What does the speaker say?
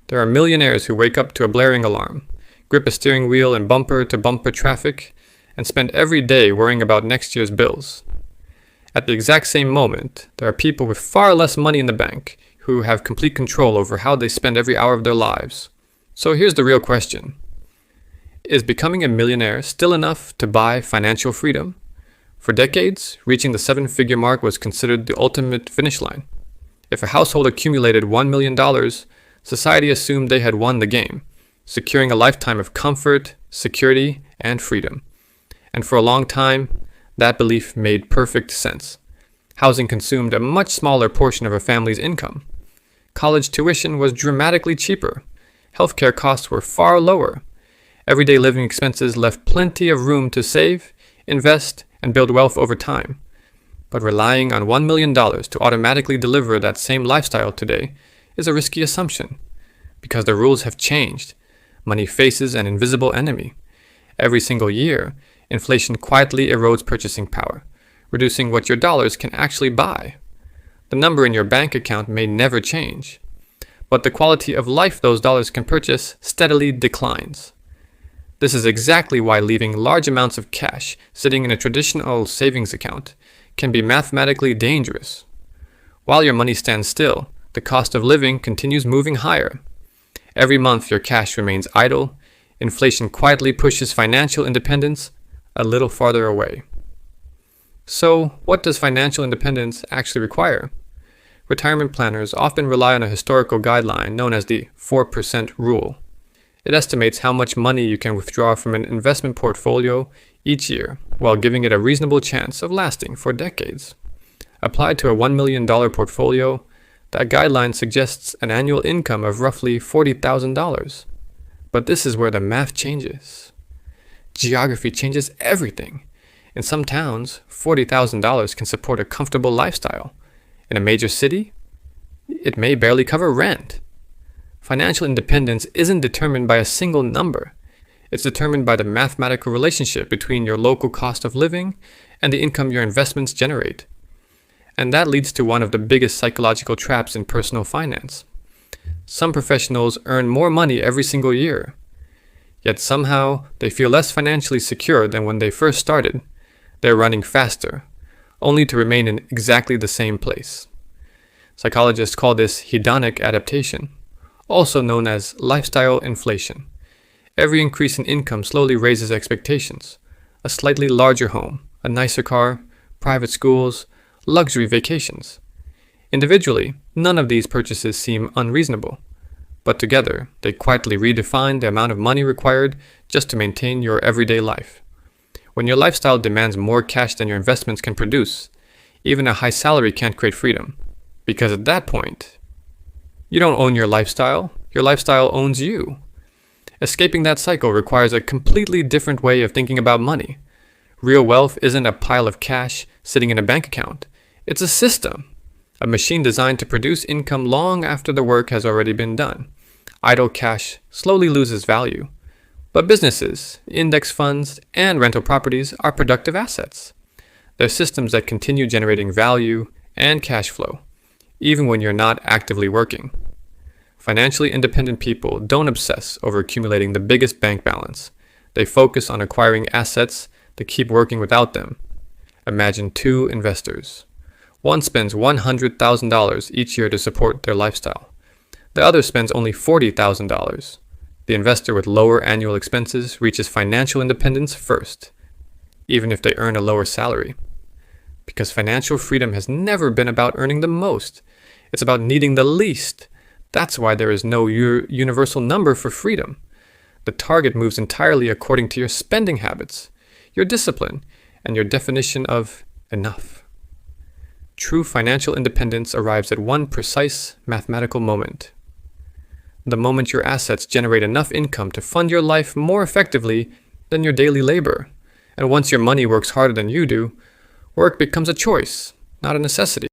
There are millionaires who wake up to a blaring alarm, grip a steering wheel in bumper-to-bumper traffic, and spend every day worrying about next year's bills. At the exact same moment, there are people with far less money in the bank who have complete control over how they spend every hour of their lives. So here's the real question. Is becoming a millionaire still enough to buy financial freedom? For decades, reaching the seven-figure mark was considered the ultimate finish line. If a household accumulated $1 million, society assumed they had won the game, securing a lifetime of comfort, security, and freedom. And for a long time, that belief made perfect sense. Housing consumed a much smaller portion of a family's income. College tuition was dramatically cheaper. Healthcare costs were far lower. Everyday living expenses left plenty of room to save, invest, and build wealth over time. But relying on $1 million to automatically deliver that same lifestyle today is a risky assumption, because the rules have changed. Money faces an invisible enemy. Every single year, inflation quietly erodes purchasing power, reducing what your dollars can actually buy. The number in your bank account may never change, but the quality of life those dollars can purchase steadily declines. This is exactly why leaving large amounts of cash sitting in a traditional savings account can be mathematically dangerous. While your money stands still, the cost of living continues moving higher. Every month your cash remains idle. Inflation quietly pushes financial independence a little farther away. So, what does financial independence actually require? Retirement planners often rely on a historical guideline known as the 4% rule. It estimates how much money you can withdraw from an investment portfolio each year, while giving it a reasonable chance of lasting for decades. Applied to a $1 million portfolio, that guideline suggests an annual income of roughly $40,000. But this is where the math changes. Geography changes everything. In some towns, $40,000 can support a comfortable lifestyle. In a major city, it may barely cover rent. Financial independence isn't determined by a single number. It's determined by the mathematical relationship between your local cost of living and the income your investments generate. And that leads to one of the biggest psychological traps in personal finance. Some professionals earn more money every single year, yet somehow they feel less financially secure than when they first started. They're running faster, only to remain in exactly the same place. Psychologists call this hedonic adaptation, also known as lifestyle inflation. Every increase in income slowly raises expectations. A slightly larger home, a nicer car, private schools, luxury vacations. Individually, none of these purchases seem unreasonable, but together they quietly redefine the amount of money required just to maintain your everyday life. When your lifestyle demands more cash than your investments can produce, even a high salary can't create freedom, because at that point, you don't own your lifestyle owns you. Escaping that cycle requires a completely different way of thinking about money. Real wealth isn't a pile of cash sitting in a bank account. It's a system, a machine designed to produce income long after the work has already been done. Idle cash slowly loses value. But businesses, index funds, and rental properties are productive assets. They're systems that continue generating value and cash flow, even when you're not actively working. Financially independent people don't obsess over accumulating the biggest bank balance. They focus on acquiring assets that keep working without them. Imagine two investors. One spends $100,000 each year to support their lifestyle. The other spends only $40,000. The investor with lower annual expenses reaches financial independence first, even if they earn a lower salary. Because financial freedom has never been about earning the most. It's about needing the least. That's why there is no universal number for freedom. The target moves entirely according to your spending habits, your discipline, and your definition of enough. True financial independence arrives at one precise mathematical moment. The moment your assets generate enough income to fund your life more effectively than your daily labor. And once your money works harder than you do, work becomes a choice, not a necessity.